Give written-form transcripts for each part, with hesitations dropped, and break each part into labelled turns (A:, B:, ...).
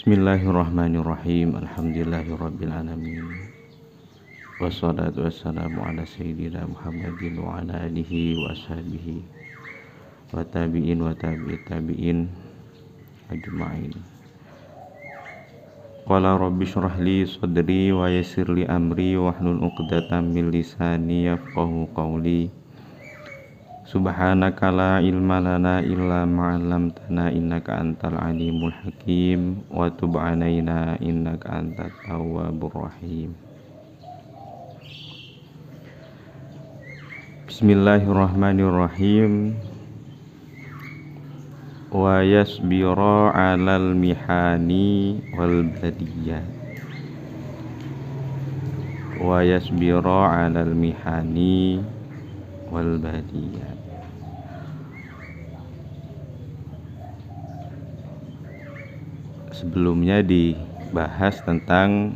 A: Bismillahirrahmanirrahim. Alhamdulillahirabbil alamin. Wassalatu wassalamu ala sayyidina Muhammadin wa ala alihi wa ashabihi wa tabi'in wa tabi'in ajma'in. Qala rabbi shrah li sadri wa yassir li amri wahlul 'uqdatam min lisani yafqahu qawli. Subhanaka la ilma lana illa ma 'allamtana innaka antal alimul hakim wa tub 'alaina innaka antat tawwabur rahim. Bismillahirrahmanirrahim. Wa yasbira 'alal mihani wal badiyat. Wa yasbira 'alal mihani wal badiyat. Sebelumnya dibahas tentang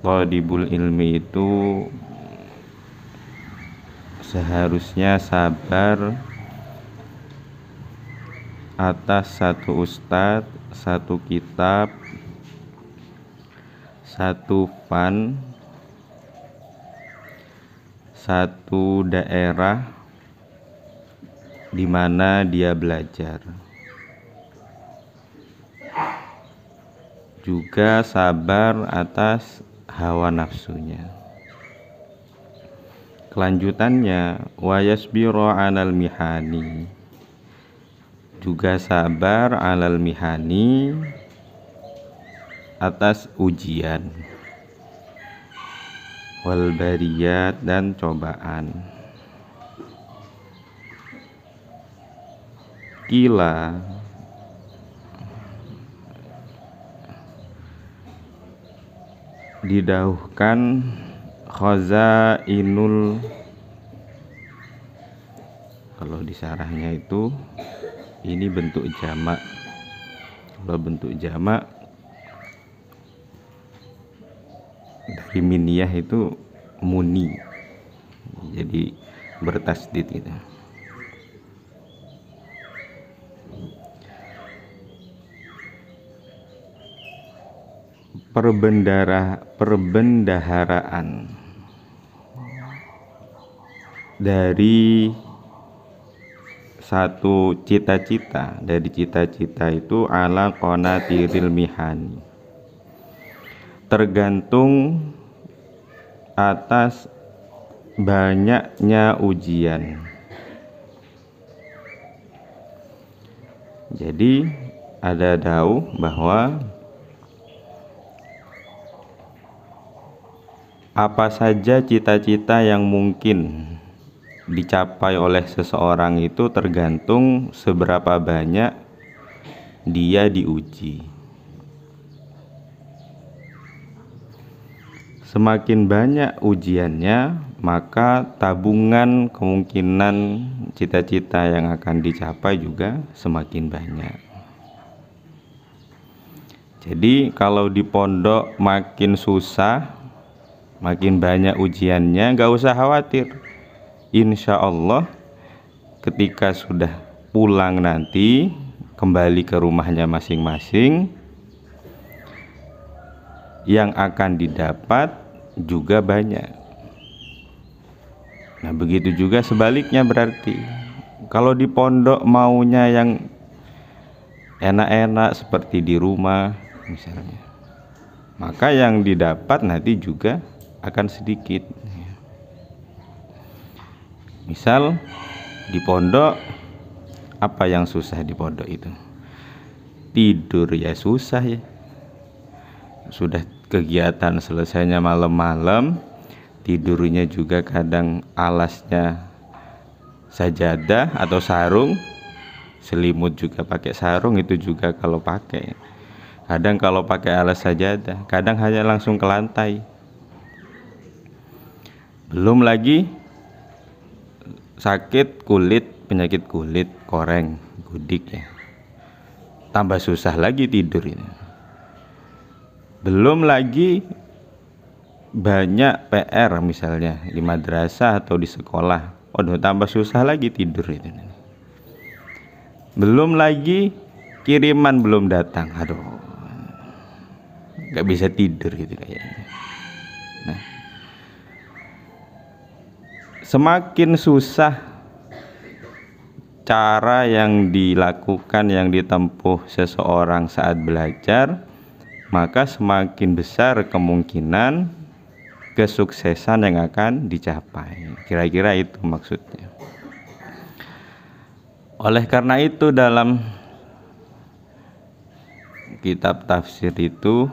A: thalibul ilmi itu seharusnya sabar atas satu ustadz, satu kitab, satu fan, satu daerah di mana dia belajar. Juga sabar atas hawa nafsunya. Kelanjutannya wa yasbiru 'alal mihani. Juga sabar 'alal mihani atas ujian. Wal bariyat dan cobaan. Kila didauhkan khazainul, kalau di sarahnya itu ini bentuk jamak. Kalau bentuk jamak dari miniyah itu muni, jadi bertasdid gitu. Perbendaharaan dari satu cita-cita, dari cita-cita itu ala qanatiril mihani, tergantung atas banyaknya ujian. Jadi ada dauh bahwa apa saja cita-cita yang mungkin dicapai oleh seseorang itu tergantung seberapa banyak dia diuji. Semakin banyak ujiannya, maka tabungan kemungkinan cita-cita yang akan dicapai juga semakin banyak. Jadi kalau di pondok makin susah, makin banyak ujiannya, gak usah khawatir. Insya Allah ketika sudah pulang nanti, kembali ke rumahnya masing-masing, yang akan didapat juga banyak. Nah begitu juga sebaliknya berarti. Kalau di pondok maunya yang enak-enak seperti di rumah misalnya, maka yang didapat nanti juga akan sedikit. Misal di pondok, apa yang susah di pondok itu? Tidur ya susah ya. Sudah kegiatan selesainya malam-malam, tidurnya juga kadang alasnya sajadah atau sarung, selimut juga pakai sarung, itu juga kalau pakai. Kadang kalau pakai alas sajadah, kadang hanya langsung ke lantai. Belum lagi sakit kulit, penyakit kulit, koreng, gudik ya. Tambah susah lagi tidur ini. Belum lagi banyak PR misalnya di madrasah atau di sekolah. Waduh, tambah susah lagi tidur itu. Belum lagi kiriman belum datang. Aduh. nggak bisa tidur gitu kayaknya. Nah, semakin susah cara yang dilakukan, yang ditempuh seseorang saat belajar, maka semakin besar kemungkinan kesuksesan yang akan dicapai. Kira-kira itu maksudnya. Oleh karena itu dalam kitab tafsir itu,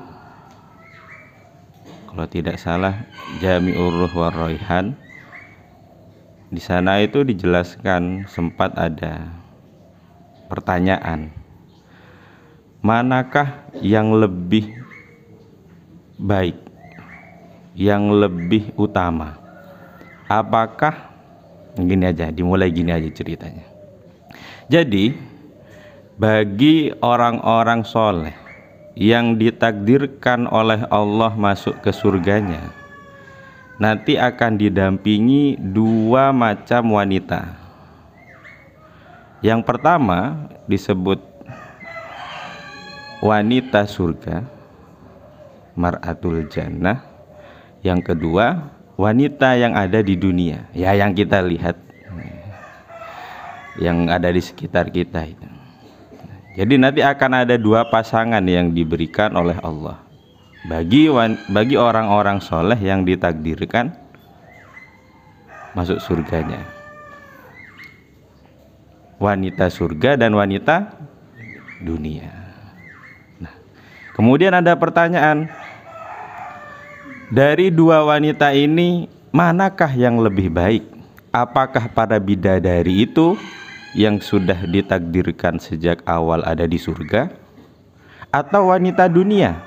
A: kalau tidak salah Jami'ur Ruh war Raihan, di sana itu dijelaskan, sempat ada pertanyaan, manakah yang lebih baik, yang lebih utama? Apakah, gini aja, dimulai gini aja ceritanya. Jadi bagi orang-orang soleh yang ditakdirkan oleh Allah masuk ke surganya, nanti akan didampingi dua macam wanita. Yang pertama disebut wanita surga, mar'atul jannah. Yang kedua wanita yang ada di dunia, ya yang kita lihat, yang ada di sekitar kita itu. Jadi nanti akan ada dua pasangan yang diberikan oleh Allah bagi orang-orang soleh yang ditakdirkan masuk surganya, wanita surga dan wanita dunia. Nah, kemudian ada pertanyaan, dari dua wanita ini manakah yang lebih baik? Apakah para bidadari itu yang sudah ditakdirkan sejak awal ada di surga, atau wanita dunia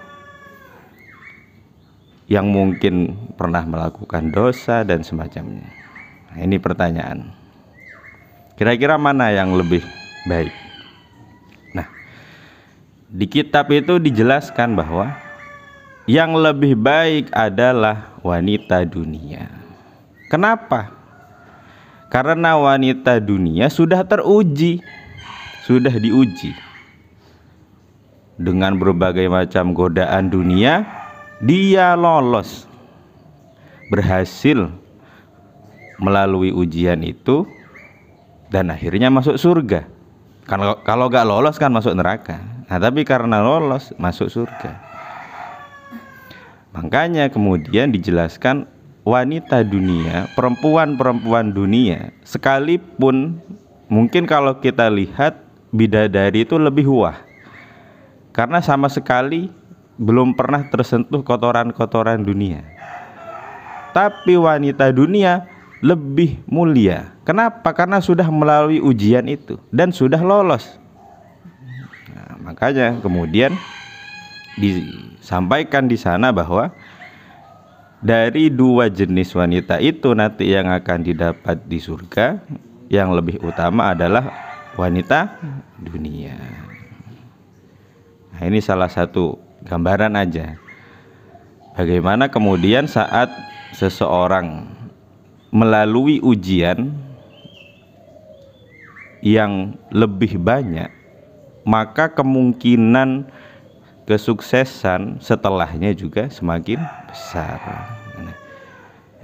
A: yang mungkin pernah melakukan dosa dan semacamnya? Nah, ini pertanyaan. Kira-kira mana yang lebih baik? Nah, di kitab itu dijelaskan bahwa yang lebih baik adalah wanita dunia. Kenapa? Karena wanita dunia sudah teruji, sudah diuji dengan berbagai macam godaan dunia, dia lolos, berhasil melalui ujian itu, dan akhirnya masuk surga. Kalau gak lolos kan masuk neraka. Nah, tapi karena lolos masuk surga. Makanya kemudian dijelaskan, wanita dunia, perempuan-perempuan dunia, sekalipun mungkin kalau kita lihat bidadari itu lebih wah, karena sama sekali belum pernah tersentuh kotoran-kotoran dunia. Tapi wanita dunia lebih mulia. Kenapa? Karena sudah melalui ujian itu dan sudah lolos. Nah, makanya kemudian disampaikan di sana bahwa dari dua jenis wanita itu nanti yang akan didapat di surga, yang lebih utama adalah wanita dunia. Nah, ini salah satu gambaran aja bagaimana kemudian saat seseorang melalui ujian yang lebih banyak, maka kemungkinan kesuksesan setelahnya juga semakin besar. Nah,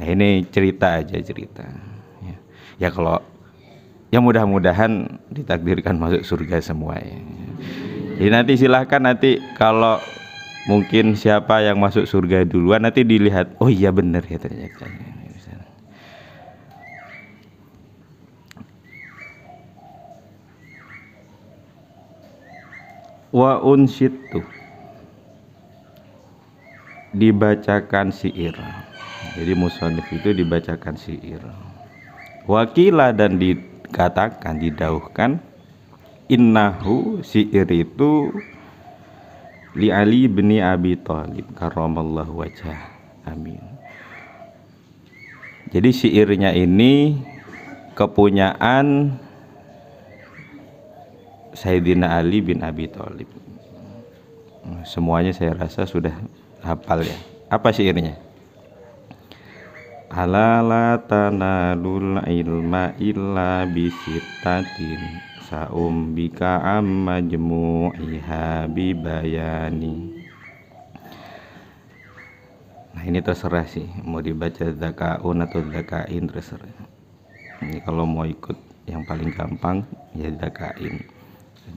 A: ini cerita aja, cerita ya kalau ya mudah-mudahan ditakdirkan masuk surga semua ya. Jadi nanti silahkan, nanti kalau mungkin siapa yang masuk surga duluan nanti dilihat, oh iya bener ya ternyata. Wa unsyitu, dibacakan syair. Jadi musannif itu dibacakan syair. Wakila, dan dikatakan, didauhkan, innahu, syair itu li Ali bin Abi Thalib karramallahu wajhah. Amin. Jadi syairnya ini kepunyaan Sayyidina Ali bin Abi Thalib. Semuanya saya rasa sudah hafal ya. Apa syairnya? Ala la tanalul ilma illa bisittatin sa'umbika amma jmu'iha bibayani. Nah ini terserah sih, mau dibaca zakaun atau zakain terserah. Ini kalau mau ikut yang paling gampang ya zakain.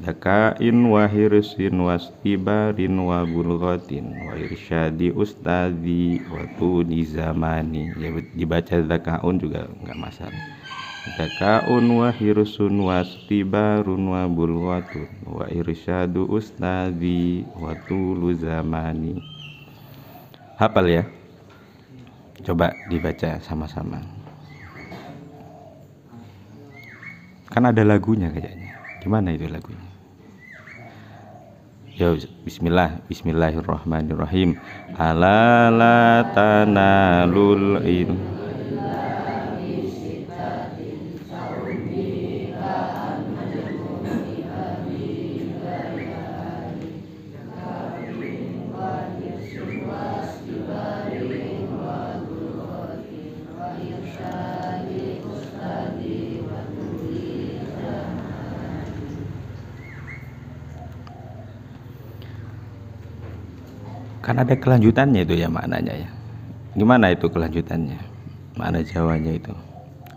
A: Zakain wa hirsin wastibarin wa bulghatin wa irsyadi ustadi wa tuni zamani. Ya dibaca zakaun juga nggak masalah. Zakaun wa hirsun wastibarun wa bulghatun wa irsyadu ustadi wa tulu zamani. Hafal ya? Coba dibaca sama-sama. Kan ada lagunya kayaknya. Gimana itu lagunya? Ya bismillah, bismillahirrahmanirrahim. Ala la tanalul ilm. Kan ada kelanjutannya itu ya maknanya ya. Gimana itu kelanjutannya? Makna Jawanya itu.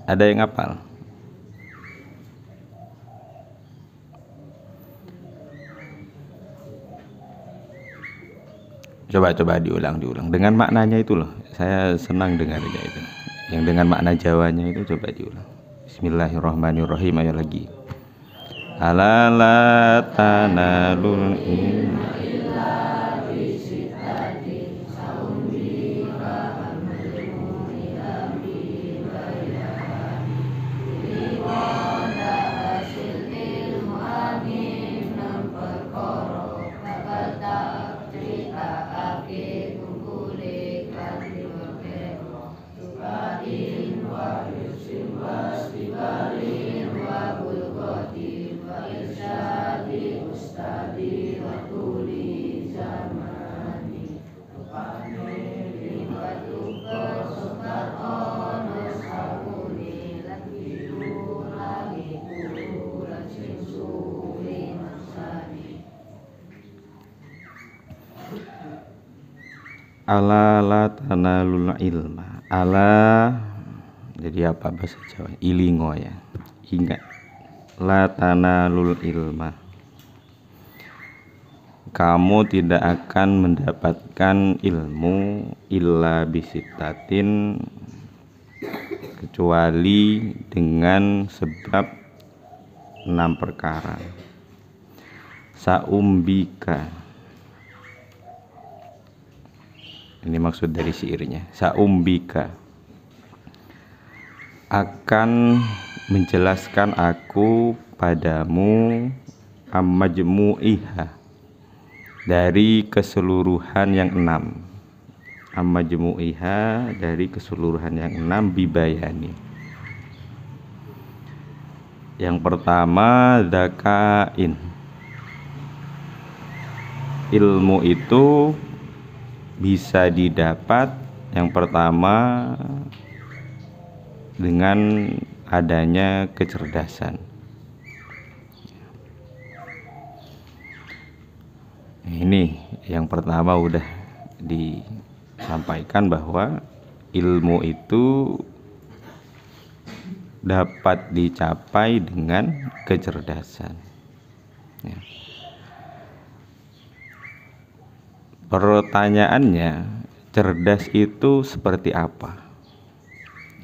A: Ada yang hafal? Coba diulang dengan maknanya itu loh. Saya senang dengarnya itu. Yang dengan makna Jawanya itu coba diulang. Bismillahirrahmanirrahim. Ayo lagi. Ala la tanalul ilma. Ala la tanalul ilma. Ala jadi apa bahasa Jawa? Ilingo ya. Ingat. La tanalul ilma. Kamu tidak akan mendapatkan ilmu illa bisitatin kecuali dengan sebab 6 perkara. Saumbika. Ini maksud dari syairnya. Saumbika, akan menjelaskan aku padamu ammajmu'iha, dari keseluruhan yang 6. Ammajmu'iha, dari keseluruhan yang 6 bibayani. Yang pertama zakain. Ilmu itu bisa didapat yang pertama dengan adanya kecerdasan. Ini yang pertama udah disampaikan bahwa ilmu itu dapat dicapai dengan kecerdasan. Ya. Pertanyaannya, cerdas itu seperti apa?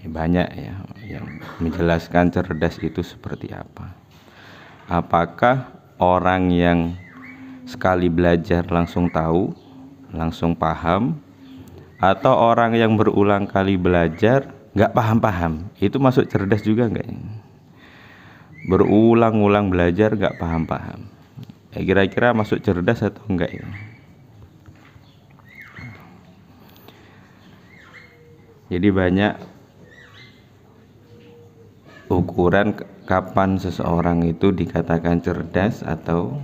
A: Ya, banyak ya yang menjelaskan cerdas itu seperti apa. Apakah orang yang sekali belajar langsung tahu, langsung paham, atau orang yang berulang kali belajar nggak paham-paham? Itu masuk cerdas juga nggak? Berulang-ulang belajar nggak paham-paham. Ya, kira-kira masuk cerdas atau enggak ya? Jadi banyak ukuran kapan seseorang itu dikatakan cerdas atau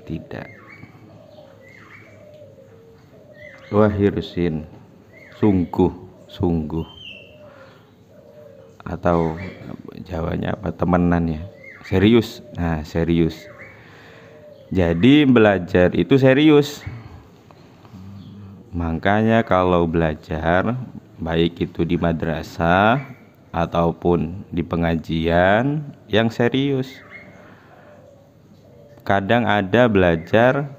A: tidak. Wahirsin, sungguh, atau Jawanya apa, temenan ya, serius. Nah, serius. Jadi belajar itu serius. Makanya kalau belajar, baik itu di madrasah ataupun di pengajian, yang serius. Kadang ada belajar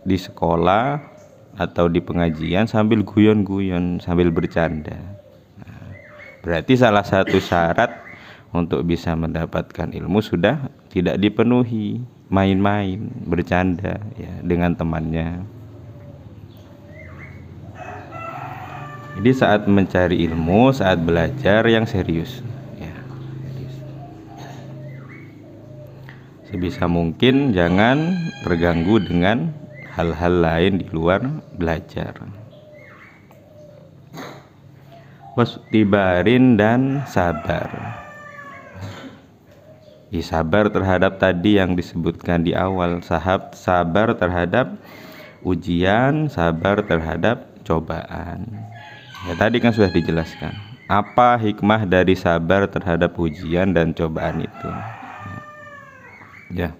A: di sekolah atau di pengajian sambil guyon-guyon, sambil bercanda. Berarti salah satu syarat untuk bisa mendapatkan ilmu sudah tidak dipenuhi, main-main, bercanda ya dengan temannya. Jadi saat mencari ilmu, saat belajar yang serius ya. Sebisa mungkin jangan terganggu dengan hal-hal lain di luar belajar. Wastibarin dan sabar. Sabar terhadap tadi yang disebutkan di awal, sabar terhadap ujian, sabar terhadap cobaan. Ya tadi kan sudah dijelaskan apa hikmah dari sabar terhadap ujian dan cobaan itu. Ya,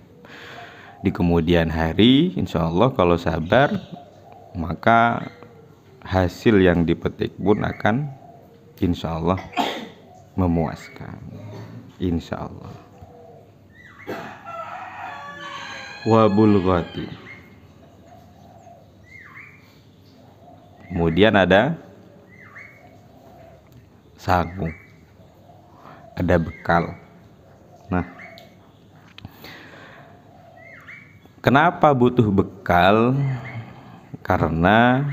A: di kemudian hari insya Allah kalau sabar, maka hasil yang dipetik pun akan insya Allah memuaskan, insya Allah. Wabulghati. Kemudian ada sagu, ada bekal. Nah, kenapa butuh bekal? Karena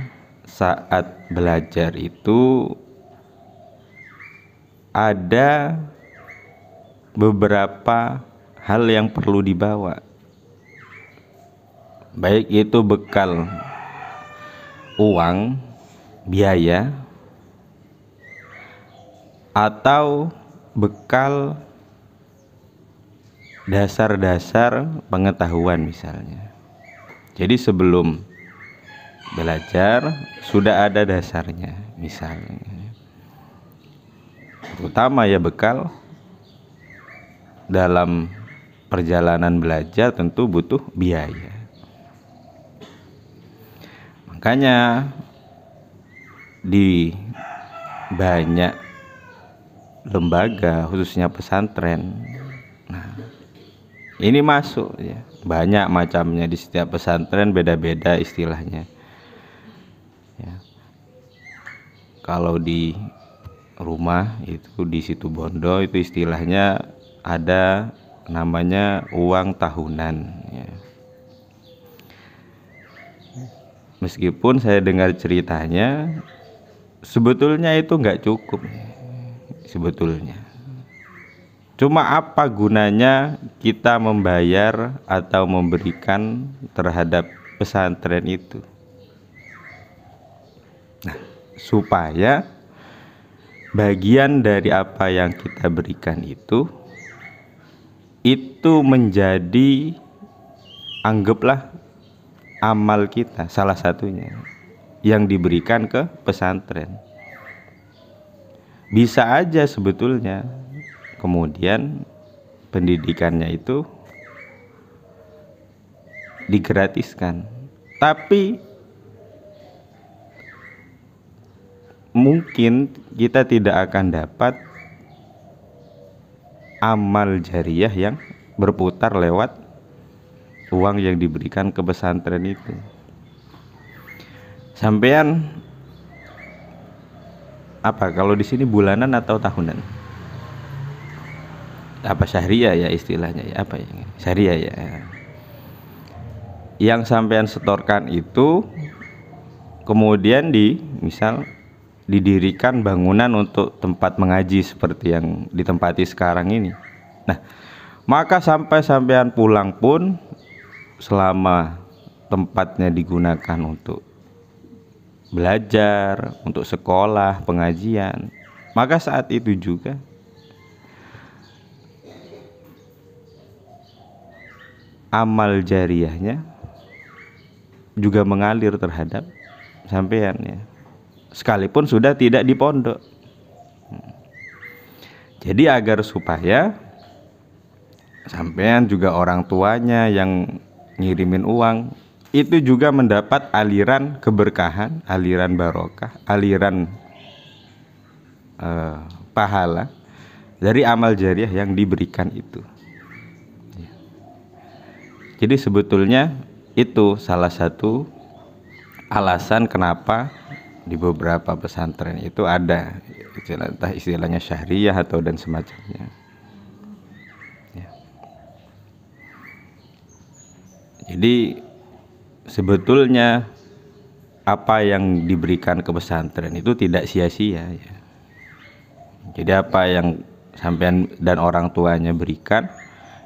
A: saat belajar itu ada beberapa hal yang perlu dibawa, baik itu bekal uang, biaya, atau bekal dasar-dasar pengetahuan misalnya. Jadi sebelum belajar sudah ada dasarnya misalnya. Terutama ya bekal dalam perjalanan belajar tentu butuh biaya. Makanya di banyak lembaga khususnya pesantren, nah ini masuk ya, banyak macamnya, di setiap pesantren beda-beda istilahnya ya. Kalau di rumah itu di Situbondo itu istilahnya ada namanya uang tahunan ya. Meskipun saya dengar ceritanya sebetulnya itu nggak cukup sebetulnya. Cuma apa gunanya kita membayar atau memberikan terhadap pesantren itu? Nah, supaya bagian dari apa yang kita berikan itu menjadi, anggaplah amal kita salah satunya yang diberikan ke pesantren. Bisa aja sebetulnya kemudian pendidikannya itu digratiskan, tapi mungkin kita tidak akan dapat amal jariah yang berputar lewat uang yang diberikan ke pesantren itu. Sampean apa kalau di sini bulanan atau tahunan? Apa syariah ya istilahnya ya, apa ya? Syariah ya. Yang sampean setorkan itu kemudian misal didirikan bangunan untuk tempat mengaji seperti yang ditempati sekarang ini. Nah, maka sampai sampean pulang pun selama tempatnya digunakan untuk belajar, untuk sekolah, pengajian, maka saat itu juga amal jariahnya juga mengalir terhadap sampean ya, sekalipun sudah tidak di pondok. Jadi agar supaya sampean juga orang tuanya yang ngirimin uang itu juga mendapat aliran keberkahan, aliran barokah, aliran pahala dari amal jariah yang diberikan itu. Jadi sebetulnya itu salah satu alasan kenapa di beberapa pesantren itu ada entah istilahnya syahriah atau dan semacamnya. Ya. Jadi sebetulnya apa yang diberikan ke pesantren itu tidak sia-sia ya. Jadi apa yang sampean dan orang tuanya berikan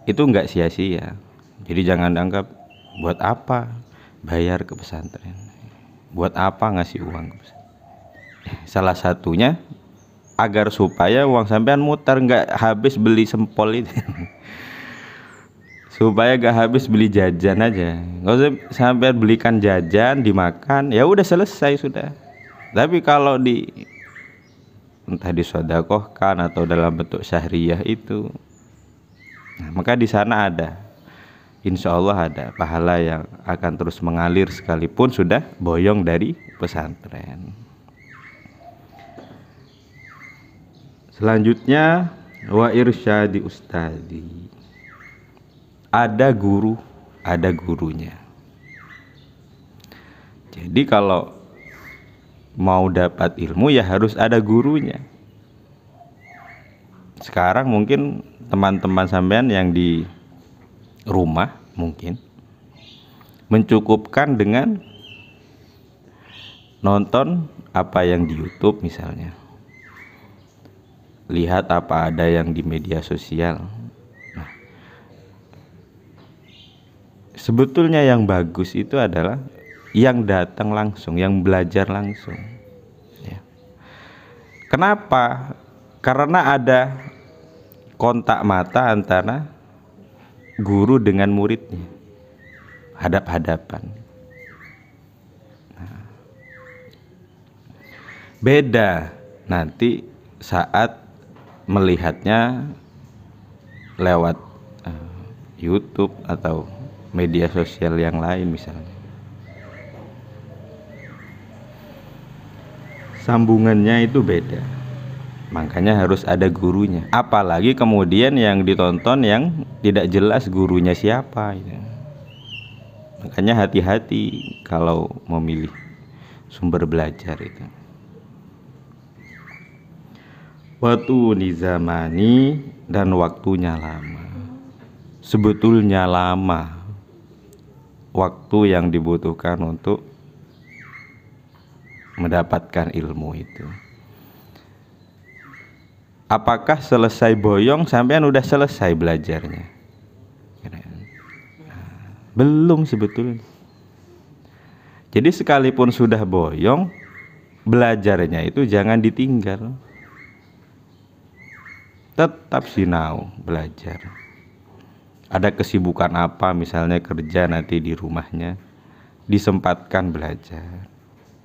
A: itu enggak sia-sia. Jadi jangan anggap buat apa bayar ke pesantren, buat apa ngasih uang ke pesantren. Salah satunya agar supaya uang sampean muter, nggak habis beli sempol itu. Supaya nggak habis beli jajan aja, nggak usah sampean belikan jajan dimakan, ya udah selesai sudah. Tapi kalau entah disodakohkan atau dalam bentuk syahriah itu, nah, maka di sana ada, insya Allah ada pahala yang akan terus mengalir sekalipun sudah boyong dari pesantren. Selanjutnya wa irsyadi ustadi. Ada guru, ada gurunya. Jadi kalau mau dapat ilmu ya harus ada gurunya. Sekarang mungkin teman-teman sampean yang di rumah mungkin mencukupkan dengan nonton apa yang di YouTube misalnya, lihat apa ada yang di media sosial. Nah, sebetulnya yang bagus itu adalah yang datang langsung, yang belajar langsung ya. Kenapa? Karena ada kontak mata antara guru dengan muridnya, hadap-hadapan. Nah, beda nanti saat melihatnya lewat YouTube atau media sosial yang lain misalnya. Sambungannya itu beda. Makanya harus ada gurunya. Apalagi kemudian yang ditonton yang tidak jelas gurunya siapa ya. Makanya hati-hati kalau memilih sumber belajar itu. Waktu nizamani dan waktunya lama. Sebetulnya lama waktu yang dibutuhkan untuk mendapatkan ilmu itu. Apakah selesai boyong sampean udah selesai belajarnya? Belum sebetulnya. Jadi sekalipun sudah boyong, belajarnya itu jangan ditinggal. Tetap sinau belajar. Ada kesibukan apa misalnya kerja nanti di rumahnya, disempatkan belajar.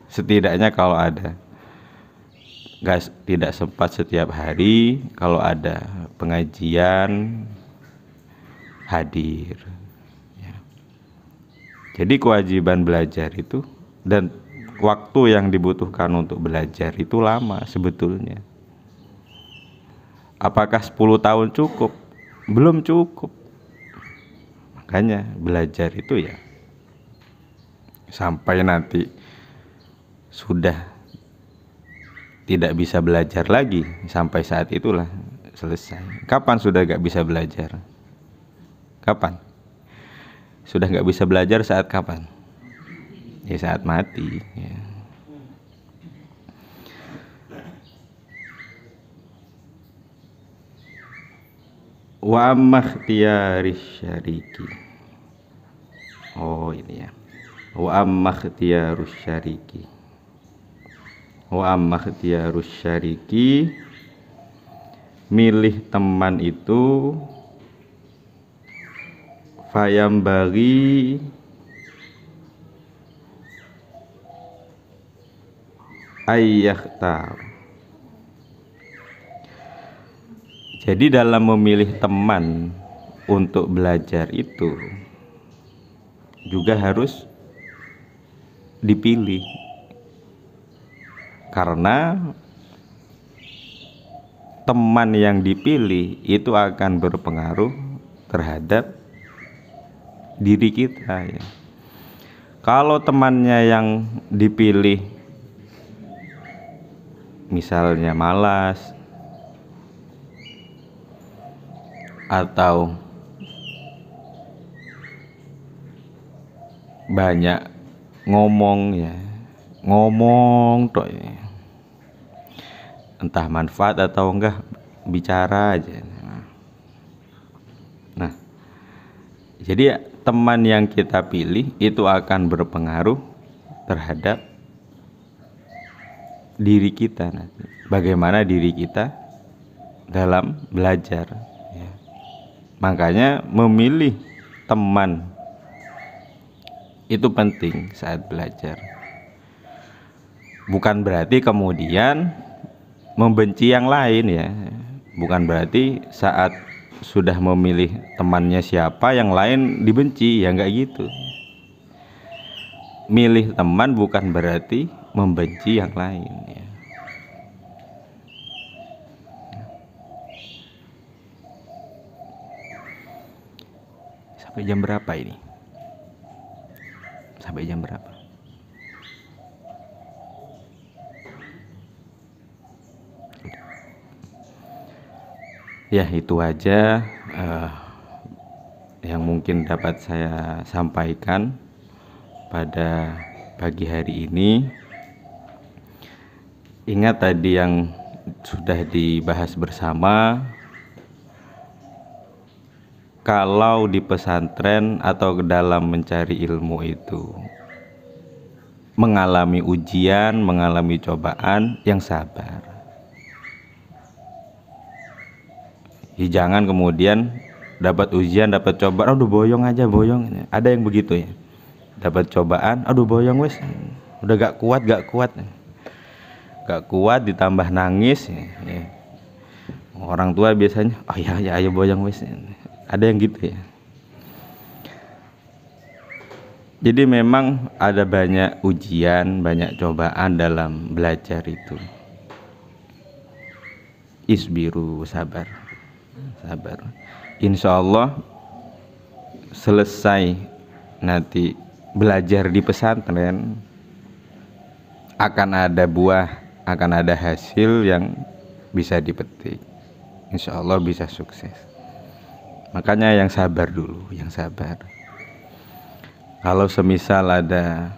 A: Setidaknya kalau ada, tidak sempat setiap hari, kalau ada pengajian hadir ya. Jadi kewajiban belajar itu dan waktu yang dibutuhkan untuk belajar itu lama sebetulnya. Apakah 10 tahun cukup? Belum cukup. Makanya belajar itu ya sampai nanti sudah tidak bisa belajar lagi, sampai saat itulah selesai. Kapan sudah gak bisa belajar? Kapan? Sudah gak bisa belajar saat kapan? Ya saat mati ya. Wa makhtiyarish syariki. Oh ini ya. Wa makhtiyarus syariki. Wa makhtiyarus syariki, milih teman itu fayambagi ayyakhtar. Jadi dalam memilih teman untuk belajar itu juga harus dipilih, karena teman yang dipilih itu akan berpengaruh terhadap diri kita ya. Kalau temannya yang dipilih misalnya malas atau banyak ngomong ya, ngomong toh ya, entah manfaat atau enggak, bicara aja. Nah, jadi teman yang kita pilih itu akan berpengaruh terhadap diri kita nanti. Bagaimana diri kita dalam belajar ya. Makanya memilih teman itu penting saat belajar. Bukan berarti kemudian membenci yang lain ya. Bukan berarti saat sudah memilih temannya siapa yang lain dibenci, ya enggak gitu. Milih teman bukan berarti membenci yang lain ya. Sampai jam berapa ini? Sampai jam berapa? Ya itu aja yang mungkin dapat saya sampaikan pada pagi hari ini. Ingat tadi yang sudah dibahas bersama, kalau di pesantren atau dalam mencari ilmu itu mengalami ujian, mengalami cobaan, yang sabar. Ya, jangan kemudian dapat ujian, dapat cobaan, aduh boyong aja, boyong. Ada yang begitu ya. Dapat cobaan, aduh boyong wes, udah gak kuat, gak kuat ditambah nangis ya. Orang tua biasanya, oh ya ayo boyong wes. Ada yang gitu ya. Jadi memang ada banyak ujian, banyak cobaan dalam belajar itu. Isbiru, sabar. Insya Allah selesai nanti belajar di pesantren akan ada buah, akan ada hasil yang bisa dipetik. Insya Allah bisa sukses. Makanya yang sabar dulu, yang sabar. Kalau semisal ada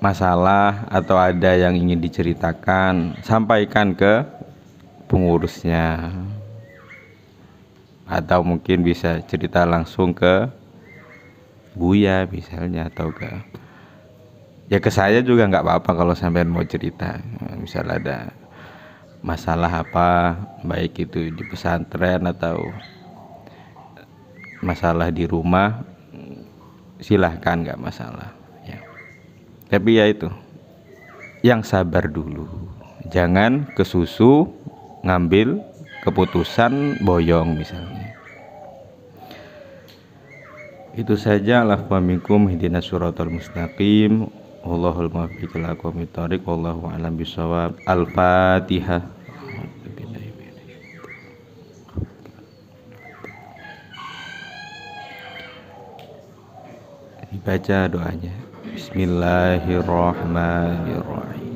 A: masalah atau ada yang ingin diceritakan, sampaikan ke pengurusnya, atau mungkin bisa cerita langsung ke Buya misalnya, atau ke saya juga nggak apa-apa kalau sampai mau cerita. Misal ada masalah apa, baik itu di pesantren atau masalah di rumah, silahkan, nggak masalah ya. Tapi ya itu, yang sabar dulu, jangan kesusu ngambil keputusan boyong misalnya. Itu saja. Alafwa minkum ihdinas siratal mustaqim, wallahul muwaffiq ila aqwamit thoriq, wallahu a'lam bishawab. Al-Fatihah. Dibaca doanya. Bismillahirrahmanirrahim.